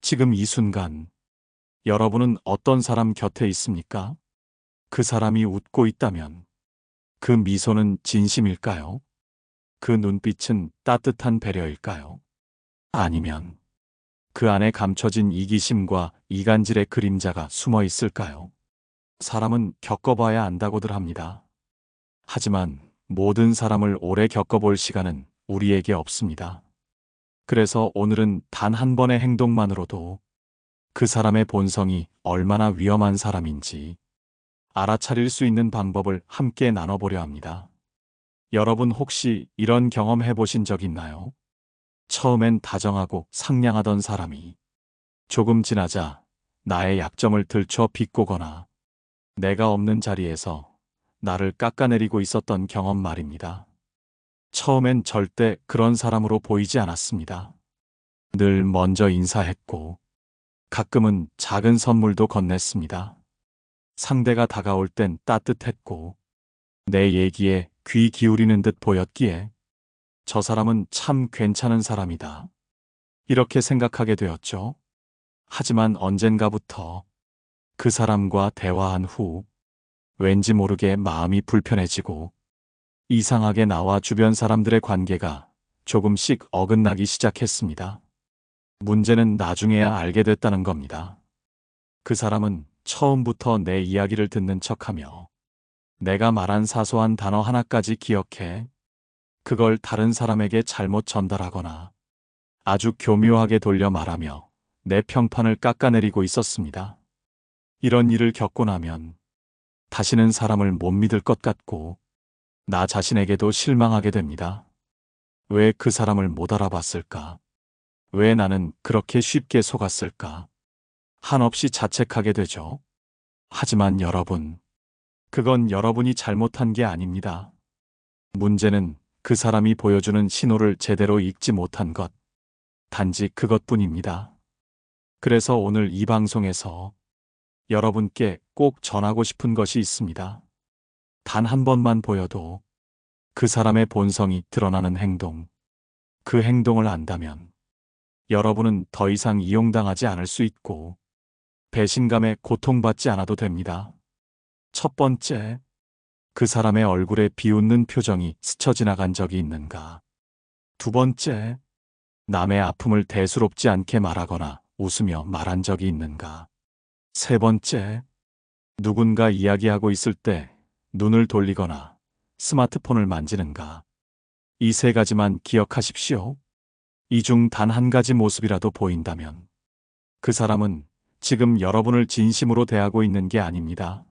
지금 이 순간 여러분은 어떤 사람 곁에 있습니까? 그 사람이 웃고 있다면 그 미소는 진심일까요? 그 눈빛은 따뜻한 배려일까요? 아니면 그 안에 감춰진 이기심과 이간질의 그림자가 숨어 있을까요? 사람은 겪어봐야 안다고들 합니다. 하지만 모든 사람을 오래 겪어볼 시간은 우리에게 없습니다. 그래서 오늘은 단 한 번의 행동만으로도 그 사람의 본성이 얼마나 위험한 사람인지 알아차릴 수 있는 방법을 함께 나눠보려 합니다. 여러분 혹시 이런 경험 해보신 적 있나요? 처음엔 다정하고 상냥하던 사람이 조금 지나자 나의 약점을 들춰 비꼬거나 내가 없는 자리에서 나를 깎아내리고 있었던 경험 말입니다. 처음엔 절대 그런 사람으로 보이지 않았습니다. 늘 먼저 인사했고 가끔은 작은 선물도 건넸습니다. 상대가 다가올 땐 따뜻했고 내 얘기에 귀 기울이는 듯 보였기에 저 사람은 참 괜찮은 사람이다. 이렇게 생각하게 되었죠. 하지만 언젠가부터 그 사람과 대화한 후 왠지 모르게 마음이 불편해지고 이상하게 나와 주변 사람들의 관계가 조금씩 어긋나기 시작했습니다. 문제는 나중에야 알게 됐다는 겁니다. 그 사람은 처음부터 내 이야기를 듣는 척하며 내가 말한 사소한 단어 하나까지 기억해 그걸 다른 사람에게 잘못 전달하거나 아주 교묘하게 돌려 말하며 내 평판을 깎아내리고 있었습니다. 이런 일을 겪고 나면 다시는 사람을 못 믿을 것 같고 나 자신에게도 실망하게 됩니다. 왜 그 사람을 못 알아봤을까? 왜 나는 그렇게 쉽게 속았을까? 한없이 자책하게 되죠. 하지만 여러분, 그건 여러분이 잘못한 게 아닙니다. 문제는 그 사람이 보여주는 신호를 제대로 읽지 못한 것, 단지 그것뿐입니다. 그래서 오늘 이 방송에서 여러분께 꼭 전하고 싶은 것이 있습니다. 단 한 번만 보여도 그 사람의 본성이 드러나는 행동, 그 행동을 안다면 여러분은 더 이상 이용당하지 않을 수 있고 배신감에 고통받지 않아도 됩니다. 첫 번째, 그 사람의 얼굴에 비웃는 표정이 스쳐 지나간 적이 있는가? 두 번째, 남의 아픔을 대수롭지 않게 말하거나 웃으며 말한 적이 있는가? 세 번째, 누군가 이야기하고 있을 때 눈을 돌리거나 스마트폰을 만지는가? 이 세 가지만 기억하십시오. 이 중 단 한 가지 모습이라도 보인다면 그 사람은 지금 여러분을 진심으로 대하고 있는 게 아닙니다.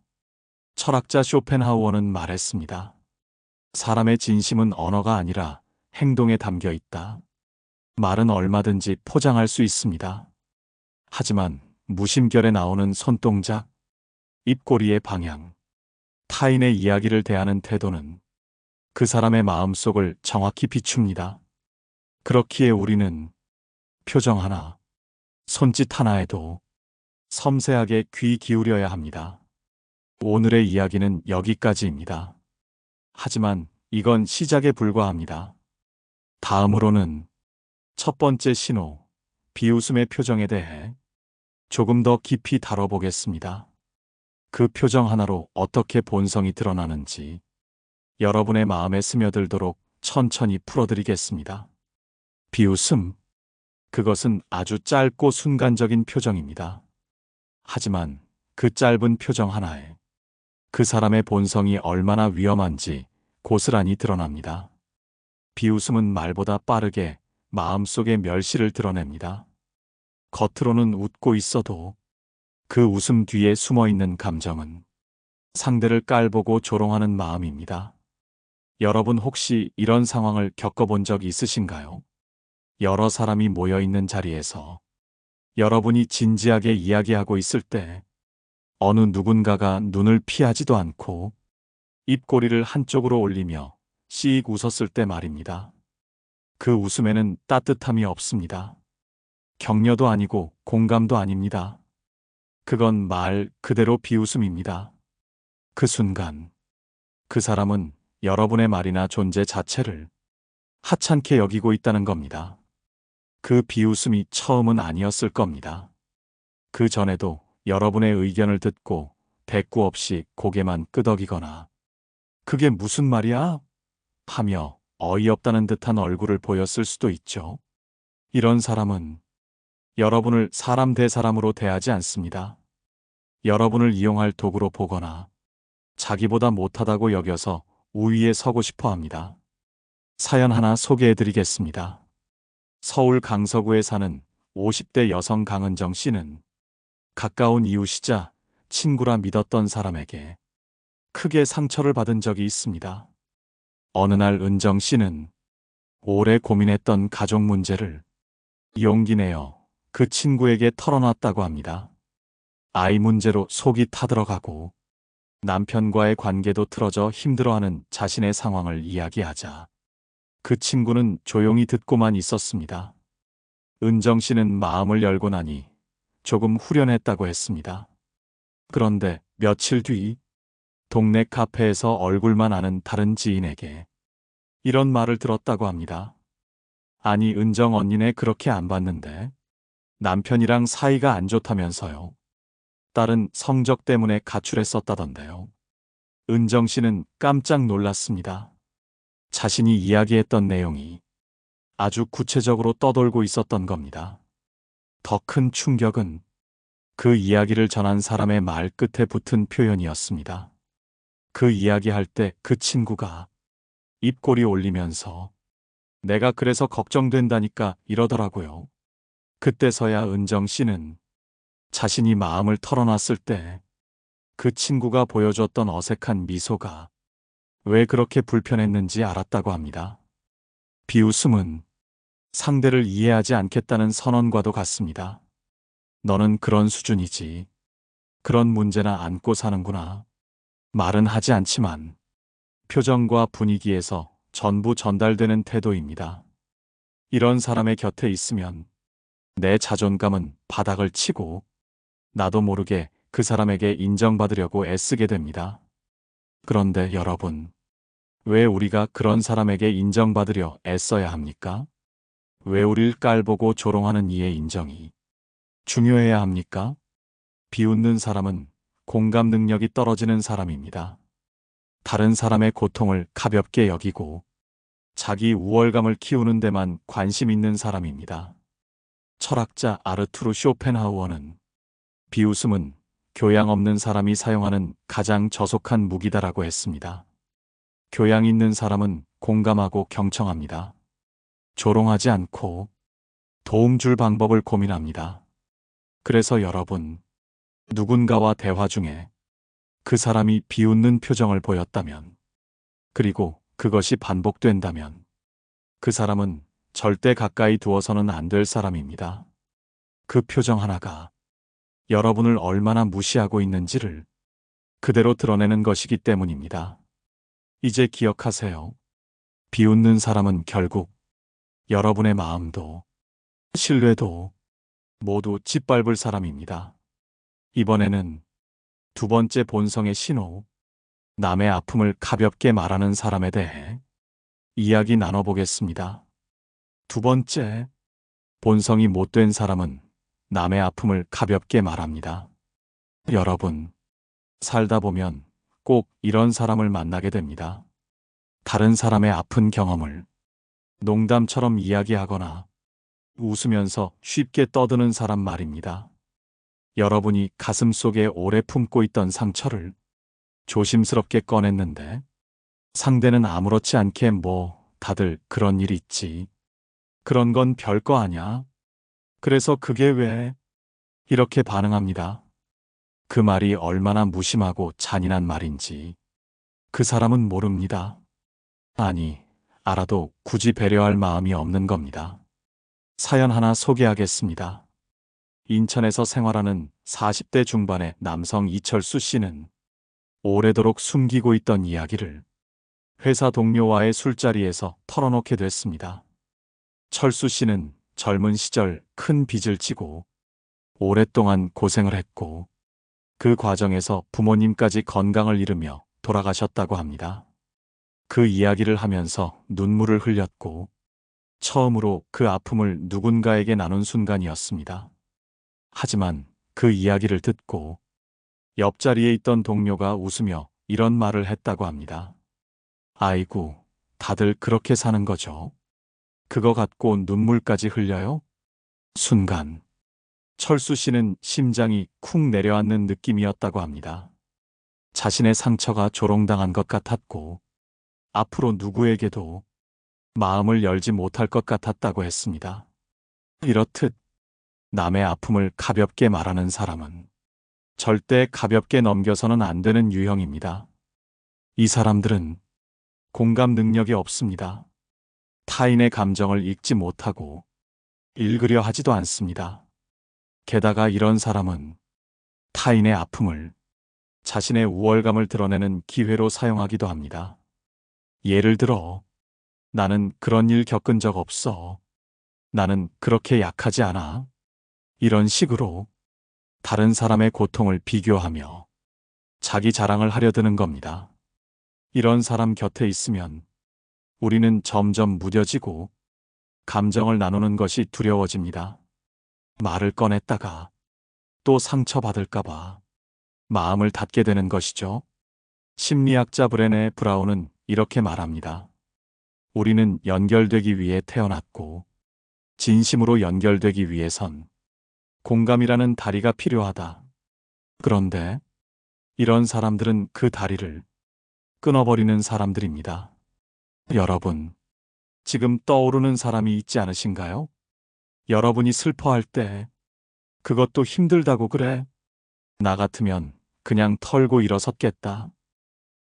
철학자 쇼펜하우어는 말했습니다. 사람의 진심은 언어가 아니라 행동에 담겨 있다. 말은 얼마든지 포장할 수 있습니다. 하지만 무심결에 나오는 손동작, 입꼬리의 방향, 타인의 이야기를 대하는 태도는 그 사람의 마음속을 정확히 비춥니다. 그렇기에 우리는 표정 하나, 손짓 하나에도 섬세하게 귀 기울여야 합니다. 오늘의 이야기는 여기까지입니다. 하지만 이건 시작에 불과합니다. 다음으로는 첫 번째 신호, 비웃음의 표정에 대해 조금 더 깊이 다뤄보겠습니다. 그 표정 하나로 어떻게 본성이 드러나는지 여러분의 마음에 스며들도록 천천히 풀어드리겠습니다. 비웃음, 그것은 아주 짧고 순간적인 표정입니다. 하지만 그 짧은 표정 하나에 그 사람의 본성이 얼마나 위험한지 고스란히 드러납니다. 비웃음은 말보다 빠르게 마음속의 멸시를 드러냅니다. 겉으로는 웃고 있어도 그 웃음 뒤에 숨어있는 감정은 상대를 깔보고 조롱하는 마음입니다. 여러분 혹시 이런 상황을 겪어본 적 있으신가요? 여러 사람이 모여있는 자리에서 여러분이 진지하게 이야기하고 있을 때 어느 누군가가 눈을 피하지도 않고 입꼬리를 한쪽으로 올리며 씩 웃었을 때 말입니다. 그 웃음에는 따뜻함이 없습니다. 격려도 아니고 공감도 아닙니다. 그건 말 그대로 비웃음입니다. 그 순간 그 사람은 여러분의 말이나 존재 자체를 하찮게 여기고 있다는 겁니다. 그 비웃음이 처음은 아니었을 겁니다. 그 전에도 여러분의 의견을 듣고 대꾸 없이 고개만 끄덕이거나 그게 무슨 말이야? 하며 어이없다는 듯한 얼굴을 보였을 수도 있죠. 이런 사람은 여러분을 사람 대 사람으로 대하지 않습니다. 여러분을 이용할 도구로 보거나 자기보다 못하다고 여겨서 우위에 서고 싶어 합니다. 사연 하나 소개해 드리겠습니다. 서울 강서구에 사는 50대 여성 강은정 씨는 가까운 이웃이자 친구라 믿었던 사람에게 크게 상처를 받은 적이 있습니다. 어느 날 은정 씨는 오래 고민했던 가족 문제를 용기 내어 그 친구에게 털어놨다고 합니다. 아이 문제로 속이 타들어가고 남편과의 관계도 틀어져 힘들어하는 자신의 상황을 이야기하자 그 친구는 조용히 듣고만 있었습니다. 은정 씨는 마음을 열고 나니 조금 후련했다고 했습니다. 그런데 며칠 뒤 동네 카페에서 얼굴만 아는 다른 지인에게 이런 말을 들었다고 합니다. 아니, 은정 언니네 그렇게 안 봤는데 남편이랑 사이가 안 좋다면서요. 딸은 성적 때문에 가출했었다던데요. 은정 씨는 깜짝 놀랐습니다. 자신이 이야기했던 내용이 아주 구체적으로 떠돌고 있었던 겁니다. 더 큰 충격은 그 이야기를 전한 사람의 말 끝에 붙은 표현이었습니다. 그 이야기할 때 그 친구가 입꼬리 올리면서 내가 그래서 걱정된다니까 이러더라고요. 그때서야 은정 씨는 자신이 마음을 털어놨을 때 그 친구가 보여줬던 어색한 미소가 왜 그렇게 불편했는지 알았다고 합니다. 비웃음은 상대를 이해하지 않겠다는 선언과도 같습니다. 너는 그런 수준이지. 그런 문제나 안고 사는구나. 말은 하지 않지만 표정과 분위기에서 전부 전달되는 태도입니다. 이런 사람의 곁에 있으면 내 자존감은 바닥을 치고 나도 모르게 그 사람에게 인정받으려고 애쓰게 됩니다. 그런데 여러분, 왜 우리가 그런 사람에게 인정받으려 애써야 합니까? 왜 우릴 깔보고 조롱하는 이의 인정이 중요해야 합니까? 비웃는 사람은 공감 능력이 떨어지는 사람입니다. 다른 사람의 고통을 가볍게 여기고 자기 우월감을 키우는 데만 관심 있는 사람입니다. 철학자 아르투르 쇼펜하우어는 비웃음은 교양 없는 사람이 사용하는 가장 저속한 무기다라고 했습니다. 교양 있는 사람은 공감하고 경청합니다. 조롱하지 않고 도움 줄 방법을 고민합니다. 그래서 여러분, 누군가와 대화 중에 그 사람이 비웃는 표정을 보였다면, 그리고 그것이 반복된다면, 그 사람은 절대 가까이 두어서는 안 될 사람입니다. 그 표정 하나가 여러분을 얼마나 무시하고 있는지를 그대로 드러내는 것이기 때문입니다. 이제 기억하세요. 비웃는 사람은 결국 여러분의 마음도 신뢰도 모두 짓밟을 사람입니다. 이번에는 두 번째 본성의 신호, 남의 아픔을 가볍게 말하는 사람에 대해 이야기 나눠보겠습니다. 두 번째, 본성이 못된 사람은 남의 아픔을 가볍게 말합니다. 여러분, 살다 보면 꼭 이런 사람을 만나게 됩니다. 다른 사람의 아픈 경험을 농담처럼 이야기하거나 웃으면서 쉽게 떠드는 사람 말입니다. 여러분이 가슴속에 오래 품고 있던 상처를 조심스럽게 꺼냈는데 상대는 아무렇지 않게 다들 그런 일 있지. 그런 건 별거 아냐. 그래서 그게 왜? 이렇게 반응합니다. 그 말이 얼마나 무심하고 잔인한 말인지 그 사람은 모릅니다. 아니, 알아도 굳이 배려할 마음이 없는 겁니다. 사연 하나 소개하겠습니다. 인천에서 생활하는 40대 중반의 남성 이철수 씨는 오래도록 숨기고 있던 이야기를 회사 동료와의 술자리에서 털어놓게 됐습니다. 철수 씨는 젊은 시절 큰 빚을 지고 오랫동안 고생을 했고 그 과정에서 부모님까지 건강을 잃으며 돌아가셨다고 합니다. 그 이야기를 하면서 눈물을 흘렸고 처음으로 그 아픔을 누군가에게 나눈 순간이었습니다. 하지만 그 이야기를 듣고 옆자리에 있던 동료가 웃으며 이런 말을 했다고 합니다. 아이고, 다들 그렇게 사는 거죠. 그거 갖고 눈물까지 흘려요? 순간 철수 씨는 심장이 쿵 내려앉는 느낌이었다고 합니다. 자신의 상처가 조롱당한 것 같았고 앞으로 누구에게도 마음을 열지 못할 것 같았다고 했습니다. 이렇듯 남의 아픔을 가볍게 말하는 사람은 절대 가볍게 넘겨서는 안 되는 유형입니다. 이 사람들은 공감 능력이 없습니다. 타인의 감정을 읽지 못하고 읽으려 하지도 않습니다. 게다가 이런 사람은 타인의 아픔을 자신의 우월감을 드러내는 기회로 사용하기도 합니다. 예를 들어, 나는 그런 일 겪은 적 없어. 나는 그렇게 약하지 않아. 이런 식으로 다른 사람의 고통을 비교하며 자기 자랑을 하려 드는 겁니다. 이런 사람 곁에 있으면 우리는 점점 무뎌지고 감정을 나누는 것이 두려워집니다. 말을 꺼냈다가 또 상처받을까봐 마음을 닫게 되는 것이죠. 심리학자 브레네 브라운은 이렇게 말합니다. 우리는 연결되기 위해 태어났고 진심으로 연결되기 위해선 공감이라는 다리가 필요하다. 그런데 이런 사람들은 그 다리를 끊어버리는 사람들입니다. 여러분, 지금 떠오르는 사람이 있지 않으신가요? 여러분이 슬퍼할 때 그것도 힘들다고 그래. 나 같으면 그냥 털고 일어섰겠다.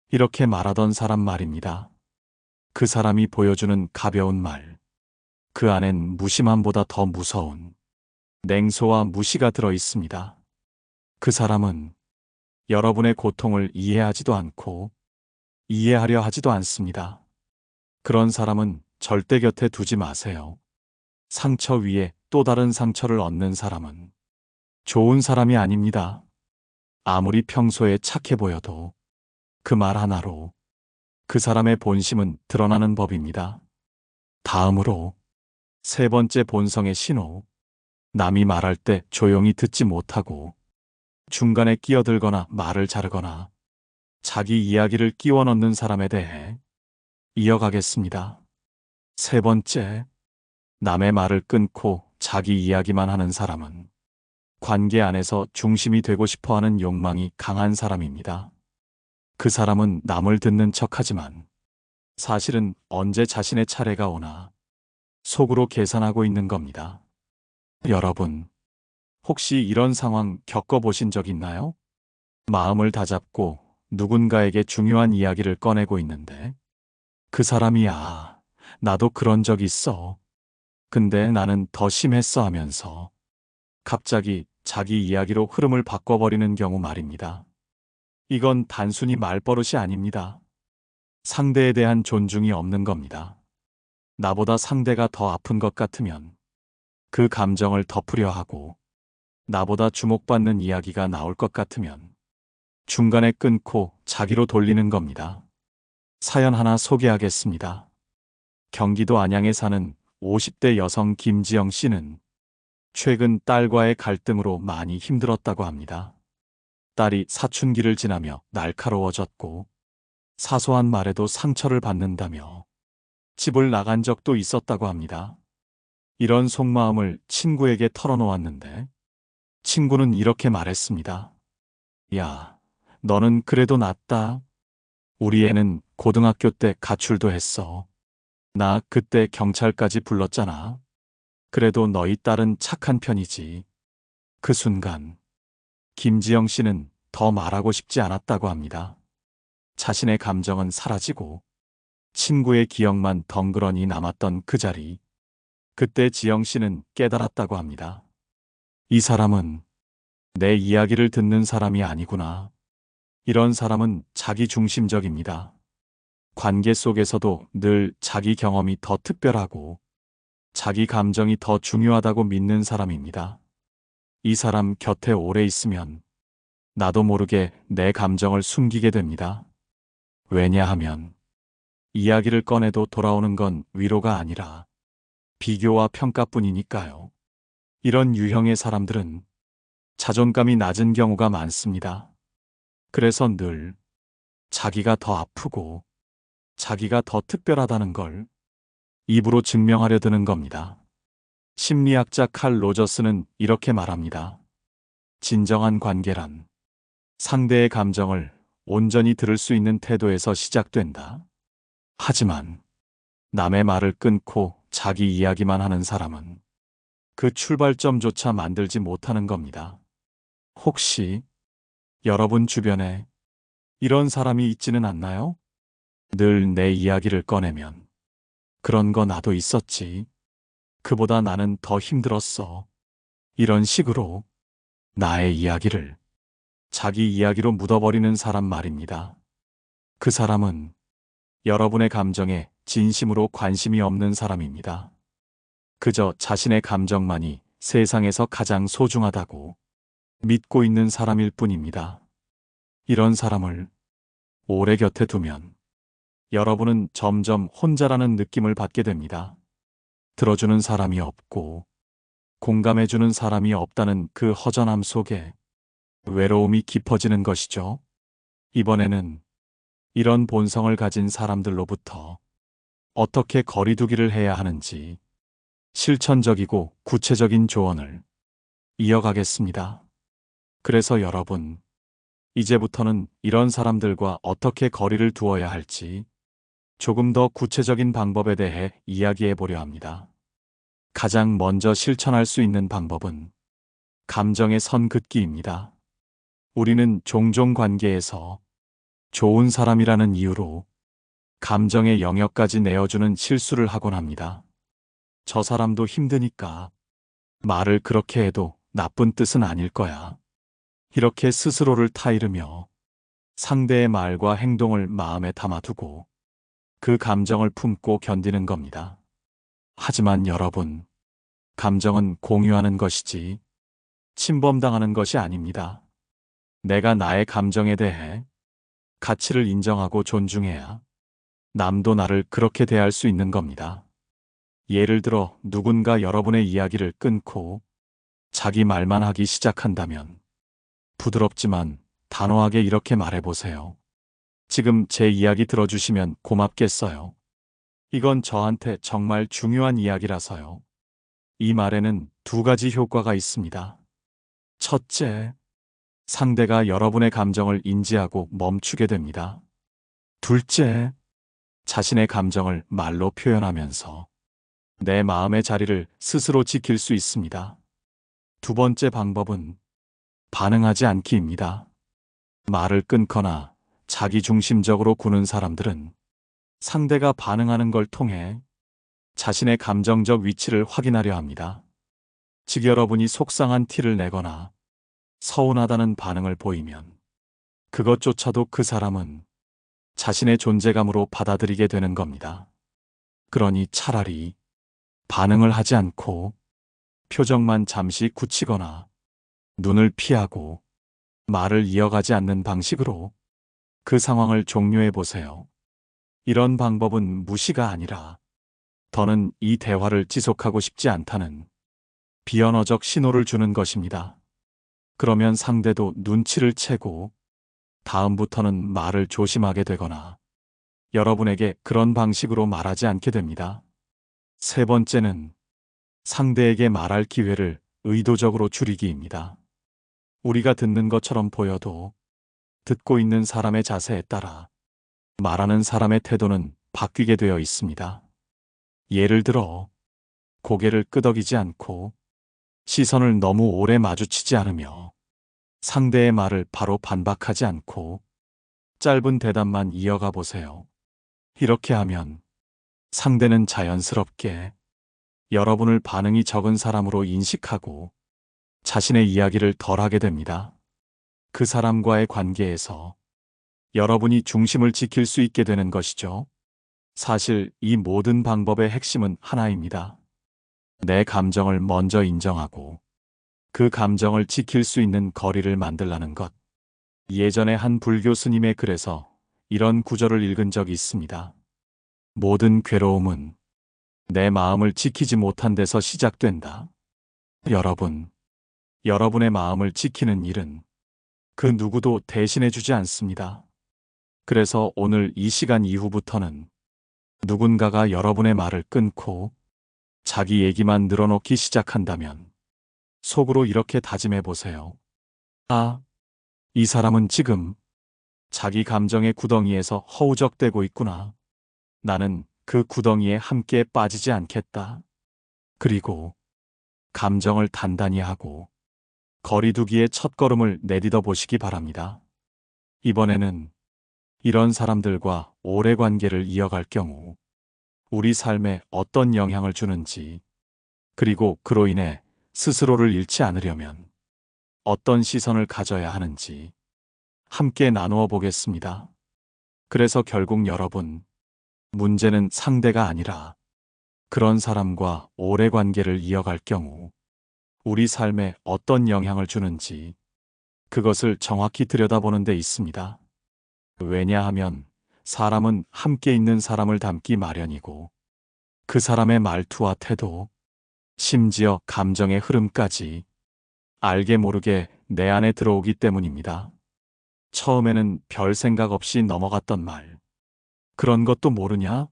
이렇게 말하던 사람 말입니다. 그 사람이 보여주는 가벼운 말. 그 안엔 무심함보다 더 무서운 냉소와 무시가 들어 있습니다. 그 사람은 여러분의 고통을 이해하지도 않고 이해하려 하지도 않습니다. 그런 사람은 절대 곁에 두지 마세요. 상처 위에 또 다른 상처를 얻는 사람은 좋은 사람이 아닙니다. 아무리 평소에 착해 보여도 그 말 하나로 그 사람의 본심은 드러나는 법입니다. 다음으로 세 번째 본성의 신호. 남이 말할 때 조용히 듣지 못하고 중간에 끼어들거나 말을 자르거나 자기 이야기를 끼워 넣는 사람에 대해 이어가겠습니다. 세 번째, 남의 말을 끊고 자기 이야기만 하는 사람은 관계 안에서 중심이 되고 싶어 하는 욕망이 강한 사람입니다. 그 사람은 남을 듣는 척하지만 사실은 언제 자신의 차례가 오나 속으로 계산하고 있는 겁니다. 여러분, 혹시 이런 상황 겪어보신 적 있나요? 마음을 다잡고 누군가에게 중요한 이야기를 꺼내고 있는데 그 사람이 나도 그런 적 있어. 근데 나는 더 심했어 하면서 갑자기 자기 이야기로 흐름을 바꿔버리는 경우 말입니다. 이건 단순히 말버릇이 아닙니다. 상대에 대한 존중이 없는 겁니다. 나보다 상대가 더 아픈 것 같으면 그 감정을 덮으려 하고 나보다 주목받는 이야기가 나올 것 같으면 중간에 끊고 자기로 돌리는 겁니다. 사연 하나 소개하겠습니다. 경기도 안양에 사는 50대 여성 김지영 씨는 최근 딸과의 갈등으로 많이 힘들었다고 합니다. 딸이 사춘기를 지나며 날카로워졌고 사소한 말에도 상처를 받는다며 집을 나간 적도 있었다고 합니다. 이런 속마음을 친구에게 털어놓았는데 친구는 이렇게 말했습니다. 야, 너는 그래도 낫다. 우리 애는 고등학교 때 가출도 했어. 나 그때 경찰까지 불렀잖아. 그래도 너희 딸은 착한 편이지. 그 순간 김지영 씨는 더 말하고 싶지 않았다고 합니다. 자신의 감정은 사라지고 친구의 기억만 덩그러니 남았던 그 자리. 그때 지영 씨는 깨달았다고 합니다. 이 사람은 내 이야기를 듣는 사람이 아니구나. 이런 사람은 자기중심적입니다. 관계 속에서도 늘 자기 경험이 더 특별하고 자기 감정이 더 중요하다고 믿는 사람입니다. 이 사람 곁에 오래 있으면 나도 모르게 내 감정을 숨기게 됩니다. 왜냐하면 이야기를 꺼내도 돌아오는 건 위로가 아니라 비교와 평가뿐이니까요. 이런 유형의 사람들은 자존감이 낮은 경우가 많습니다. 그래서 늘 자기가 더 아프고 자기가 더 특별하다는 걸 입으로 증명하려 드는 겁니다. 심리학자 칼 로저스는 이렇게 말합니다. 진정한 관계란 상대의 감정을 온전히 들을 수 있는 태도에서 시작된다. 하지만 남의 말을 끊고 자기 이야기만 하는 사람은 그 출발점조차 만들지 못하는 겁니다. 혹시 여러분 주변에 이런 사람이 있지는 않나요? 늘 내 이야기를 꺼내면 그런 거 나도 있었지. 그보다 나는 더 힘들었어. 이런 식으로 나의 이야기를 자기 이야기로 묻어버리는 사람 말입니다. 그 사람은 여러분의 감정에 진심으로 관심이 없는 사람입니다. 그저 자신의 감정만이 세상에서 가장 소중하다고 믿고 있는 사람일 뿐입니다. 이런 사람을 오래 곁에 두면 여러분은 점점 혼자라는 느낌을 받게 됩니다. 들어주는 사람이 없고 공감해주는 사람이 없다는 그 허전함 속에 외로움이 깊어지는 것이죠. 이번에는 이런 본성을 가진 사람들로부터 어떻게 거리두기를 해야 하는지 실천적이고 구체적인 조언을 이어가겠습니다. 그래서 여러분, 이제부터는 이런 사람들과 어떻게 거리를 두어야 할지 조금 더 구체적인 방법에 대해 이야기해 보려 합니다. 가장 먼저 실천할 수 있는 방법은 감정의 선 긋기입니다. 우리는 종종 관계에서 좋은 사람이라는 이유로 감정의 영역까지 내어주는 실수를 하곤 합니다. 저 사람도 힘드니까 말을 그렇게 해도 나쁜 뜻은 아닐 거야. 이렇게 스스로를 타이르며 상대의 말과 행동을 마음에 담아두고 그 감정을 품고 견디는 겁니다. 하지만 여러분, 감정은 공유하는 것이지 침범당하는 것이 아닙니다. 내가 나의 감정에 대해 가치를 인정하고 존중해야 남도 나를 그렇게 대할 수 있는 겁니다. 예를 들어 누군가 여러분의 이야기를 끊고 자기 말만 하기 시작한다면 부드럽지만 단호하게 이렇게 말해보세요. 지금 제 이야기 들어주시면 고맙겠어요. 이건 저한테 정말 중요한 이야기라서요. 이 말에는 두 가지 효과가 있습니다. 첫째, 상대가 여러분의 감정을 인지하고 멈추게 됩니다. 둘째, 자신의 감정을 말로 표현하면서 내 마음의 자리를 스스로 지킬 수 있습니다. 두 번째 방법은 반응하지 않기입니다. 말을 끊거나 자기중심적으로 구는 사람들은 상대가 반응하는 걸 통해 자신의 감정적 위치를 확인하려 합니다. 즉 여러분이 속상한 티를 내거나 서운하다는 반응을 보이면 그것조차도 그 사람은 자신의 존재감으로 받아들이게 되는 겁니다. 그러니 차라리 반응을 하지 않고 표정만 잠시 굳히거나 눈을 피하고 말을 이어가지 않는 방식으로 그 상황을 종료해 보세요. 이런 방법은 무시가 아니라 더는 이 대화를 지속하고 싶지 않다는 비언어적 신호를 주는 것입니다. 그러면 상대도 눈치를 채고 다음부터는 말을 조심하게 되거나 여러분에게 그런 방식으로 말하지 않게 됩니다. 세 번째는 상대에게 말할 기회를 의도적으로 줄이기입니다. 우리가 듣는 것처럼 보여도 듣고 있는 사람의 자세에 따라 말하는 사람의 태도는 바뀌게 되어 있습니다. 예를 들어 고개를 끄덕이지 않고 시선을 너무 오래 마주치지 않으며 상대의 말을 바로 반박하지 않고 짧은 대답만 이어가 보세요. 이렇게 하면 상대는 자연스럽게 여러분을 반응이 적은 사람으로 인식하고 자신의 이야기를 덜 하게 됩니다. 그 사람과의 관계에서 여러분이 중심을 지킬 수 있게 되는 것이죠. 사실 이 모든 방법의 핵심은 하나입니다. 내 감정을 먼저 인정하고 그 감정을 지킬 수 있는 거리를 만들라는 것. 예전에 한 불교 스님의 글에서 이런 구절을 읽은 적이 있습니다. 모든 괴로움은 내 마음을 지키지 못한 데서 시작된다. 여러분의 마음을 지키는 일은 그 누구도 대신해주지 않습니다. 그래서 오늘 이 시간 이후부터는 누군가가 여러분의 말을 끊고 자기 얘기만 늘어놓기 시작한다면 속으로 이렇게 다짐해 보세요. 아, 이 사람은 지금 자기 감정의 구덩이에서 허우적대고 있구나. 나는 그 구덩이에 함께 빠지지 않겠다. 그리고 감정을 단단히 하고 거리두기의 첫걸음을 내딛어 보시기 바랍니다. 이번에는 이런 사람들과 오래 관계를 이어갈 경우 우리 삶에 어떤 영향을 주는지, 그리고 그로 인해 스스로를 잃지 않으려면 어떤 시선을 가져야 하는지 함께 나누어 보겠습니다. 그래서 결국 여러분, 문제는 상대가 아니라 그런 사람과 오래 관계를 이어갈 경우 우리 삶에 어떤 영향을 주는지 그것을 정확히 들여다보는 데 있습니다. 왜냐하면 사람은 함께 있는 사람을 닮기 마련이고 그 사람의 말투와 태도, 심지어 감정의 흐름까지 알게 모르게 내 안에 들어오기 때문입니다. 처음에는 별 생각 없이 넘어갔던 말. 그런 것도 모르냐?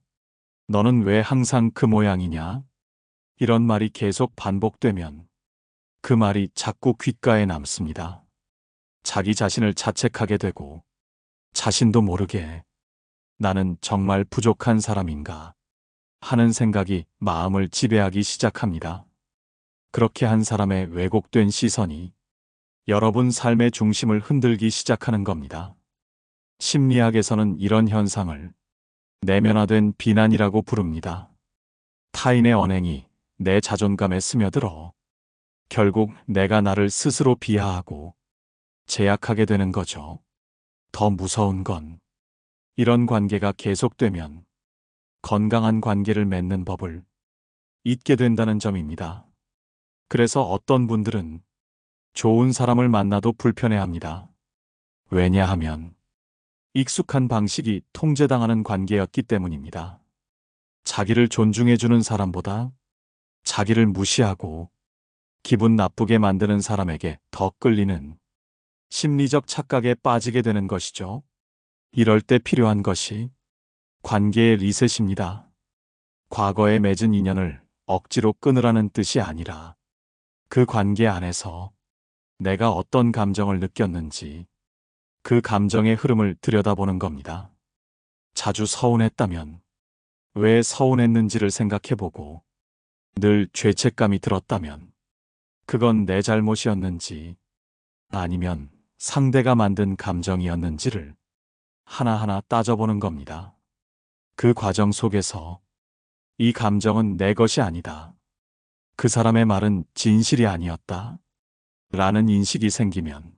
너는 왜 항상 그 모양이냐? 이런 말이 계속 반복되면 그 말이 자꾸 귓가에 남습니다. 자기 자신을 자책하게 되고 자신도 모르게 나는 정말 부족한 사람인가 하는 생각이 마음을 지배하기 시작합니다. 그렇게 한 사람의 왜곡된 시선이 여러분 삶의 중심을 흔들기 시작하는 겁니다. 심리학에서는 이런 현상을 내면화된 비난이라고 부릅니다. 타인의 언행이 내 자존감에 스며들어 결국 내가 나를 스스로 비하하고 제약하게 되는 거죠. 더 무서운 건 이런 관계가 계속되면 건강한 관계를 맺는 법을 잊게 된다는 점입니다. 그래서 어떤 분들은 좋은 사람을 만나도 불편해합니다. 왜냐하면 익숙한 방식이 통제당하는 관계였기 때문입니다. 자기를 존중해주는 사람보다 자기를 무시하고 기분 나쁘게 만드는 사람에게 더 끌리는 심리적 착각에 빠지게 되는 것이죠. 이럴 때 필요한 것이 관계의 리셋입니다. 과거에 맺은 인연을 억지로 끊으라는 뜻이 아니라 그 관계 안에서 내가 어떤 감정을 느꼈는지 그 감정의 흐름을 들여다보는 겁니다. 자주 서운했다면 왜 서운했는지를 생각해보고 늘 죄책감이 들었다면 그건 내 잘못이었는지 아니면 상대가 만든 감정이었는지를 하나하나 따져보는 겁니다. 그 과정 속에서 이 감정은 내 것이 아니다. 그 사람의 말은 진실이 아니었다. 라는 인식이 생기면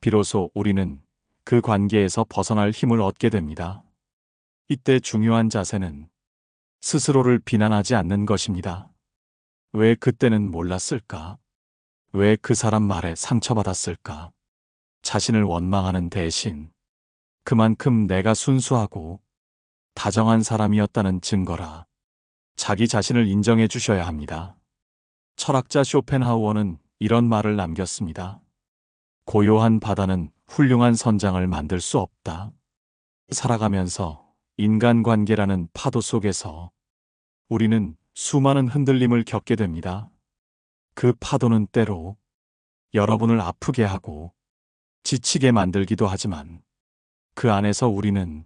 비로소 우리는 그 관계에서 벗어날 힘을 얻게 됩니다. 이때 중요한 자세는 스스로를 비난하지 않는 것입니다. 왜 그때는 몰랐을까? 왜 그 사람 말에 상처받았을까? 자신을 원망하는 대신 그만큼 내가 순수하고 다정한 사람이었다는 증거라 자기 자신을 인정해 주셔야 합니다. 철학자 쇼펜하우어는 이런 말을 남겼습니다. 고요한 바다는 훌륭한 선장을 만들 수 없다. 살아가면서 인간관계라는 파도 속에서 우리는 수많은 흔들림을 겪게 됩니다. 그 파도는 때로 여러분을 아프게 하고 지치게 만들기도 하지만 그 안에서 우리는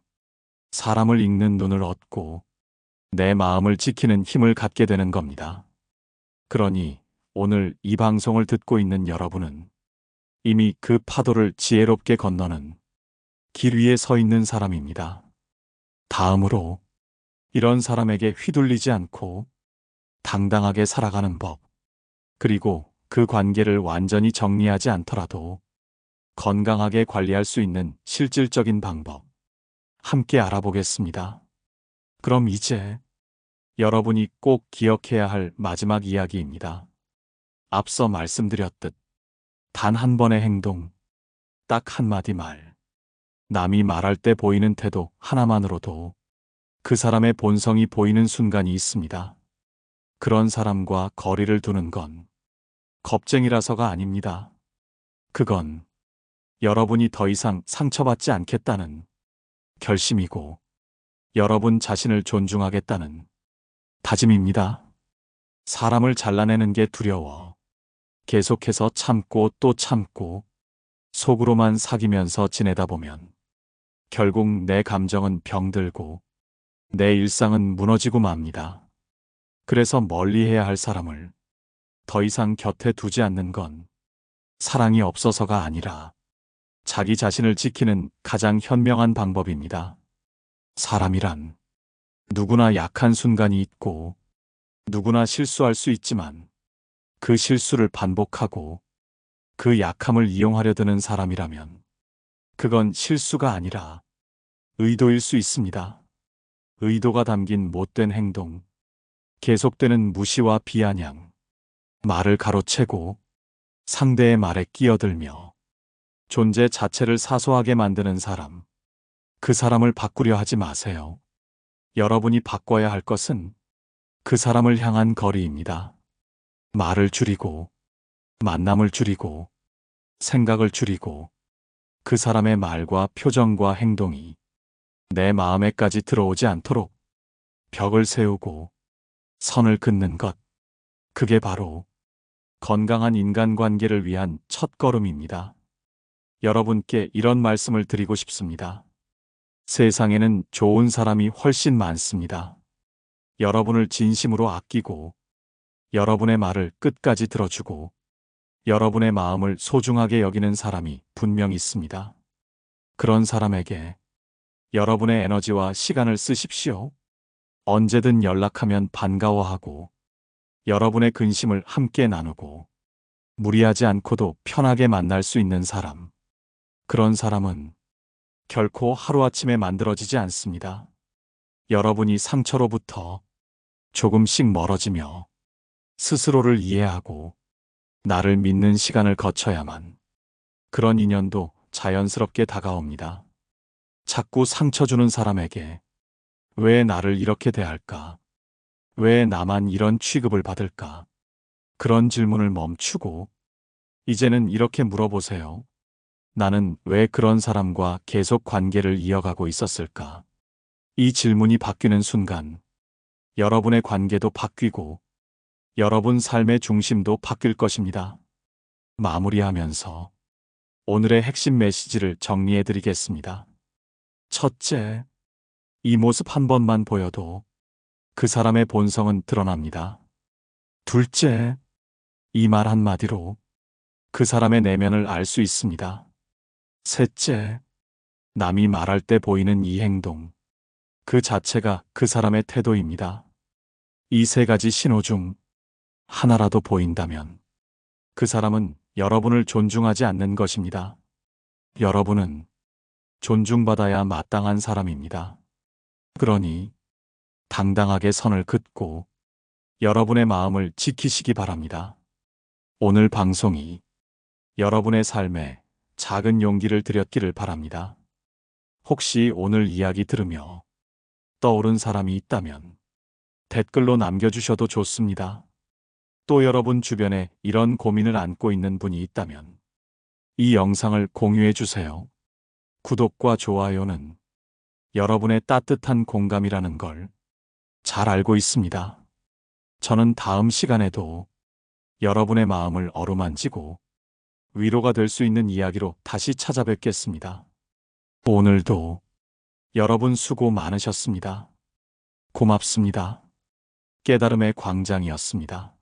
사람을 읽는 눈을 얻고 내 마음을 지키는 힘을 갖게 되는 겁니다. 그러니 오늘 이 방송을 듣고 있는 여러분은 이미 그 파도를 지혜롭게 건너는 길 위에 서 있는 사람입니다. 다음으로 이런 사람에게 휘둘리지 않고 당당하게 살아가는 법, 그리고 그 관계를 완전히 정리하지 않더라도 건강하게 관리할 수 있는 실질적인 방법, 함께 알아보겠습니다. 그럼 이제 여러분이 꼭 기억해야 할 마지막 이야기입니다. 앞서 말씀드렸듯 단 한 번의 행동, 딱 한마디 말, 남이 말할 때 보이는 태도 하나만으로도 그 사람의 본성이 보이는 순간이 있습니다. 그런 사람과 거리를 두는 건 겁쟁이라서가 아닙니다. 그건 여러분이 더 이상 상처받지 않겠다는 결심이고 여러분 자신을 존중하겠다는 다짐입니다. 사람을 잘라내는 게 두려워 계속해서 참고 또 참고 속으로만 사귀면서 지내다 보면 결국 내 감정은 병들고 내 일상은 무너지고 맙니다. 그래서 멀리해야 할 사람을 더 이상 곁에 두지 않는 건 사랑이 없어서가 아니라 자기 자신을 지키는 가장 현명한 방법입니다. 사람이란 누구나 약한 순간이 있고 누구나 실수할 수 있지만 그 실수를 반복하고 그 약함을 이용하려 드는 사람이라면 그건 실수가 아니라 의도일 수 있습니다. 의도가 담긴 못된 행동, 계속되는 무시와 비아냥, 말을 가로채고 상대의 말에 끼어들며 존재 자체를 사소하게 만드는 사람, 그 사람을 바꾸려 하지 마세요. 여러분이 바꿔야 할 것은 그 사람을 향한 거리입니다. 말을 줄이고, 만남을 줄이고, 생각을 줄이고, 그 사람의 말과 표정과 행동이 내 마음에까지 들어오지 않도록 벽을 세우고 선을 긋는 것, 그게 바로 건강한 인간관계를 위한 첫걸음입니다. 여러분께 이런 말씀을 드리고 싶습니다. 세상에는 좋은 사람이 훨씬 많습니다. 여러분을 진심으로 아끼고 여러분의 말을 끝까지 들어주고 여러분의 마음을 소중하게 여기는 사람이 분명히 있습니다. 그런 사람에게 여러분의 에너지와 시간을 쓰십시오. 언제든 연락하면 반가워하고 여러분의 근심을 함께 나누고 무리하지 않고도 편하게 만날 수 있는 사람. 그런 사람은 결코 하루아침에 만들어지지 않습니다. 여러분이 상처로부터 조금씩 멀어지며 스스로를 이해하고 나를 믿는 시간을 거쳐야만 그런 인연도 자연스럽게 다가옵니다. 자꾸 상처 주는 사람에게 왜 나를 이렇게 대할까? 왜 나만 이런 취급을 받을까? 그런 질문을 멈추고 이제는 이렇게 물어보세요. 나는 왜 그런 사람과 계속 관계를 이어가고 있었을까? 이 질문이 바뀌는 순간 여러분의 관계도 바뀌고 여러분 삶의 중심도 바뀔 것입니다. 마무리하면서 오늘의 핵심 메시지를 정리해 드리겠습니다. 첫째, 이 모습 한 번만 보여도 그 사람의 본성은 드러납니다. 둘째, 이 말 한마디로 그 사람의 내면을 알 수 있습니다. 셋째, 남이 말할 때 보이는 이 행동, 그 자체가 그 사람의 태도입니다. 이 세 가지 신호 중 하나라도 보인다면 그 사람은 여러분을 존중하지 않는 것입니다. 여러분은 존중받아야 마땅한 사람입니다. 그러니 당당하게 선을 긋고 여러분의 마음을 지키시기 바랍니다. 오늘 방송이 여러분의 삶에 작은 용기를 드렸기를 바랍니다. 혹시 오늘 이야기 들으며 떠오른 사람이 있다면 댓글로 남겨주셔도 좋습니다. 또 여러분 주변에 이런 고민을 안고 있는 분이 있다면 이 영상을 공유해 주세요. 구독과 좋아요는 여러분의 따뜻한 공감이라는 걸 잘 알고 있습니다. 저는 다음 시간에도 여러분의 마음을 어루만지고 위로가 될 수 있는 이야기로 다시 찾아뵙겠습니다. 오늘도 여러분 수고 많으셨습니다. 고맙습니다. 깨달음의 광장이었습니다.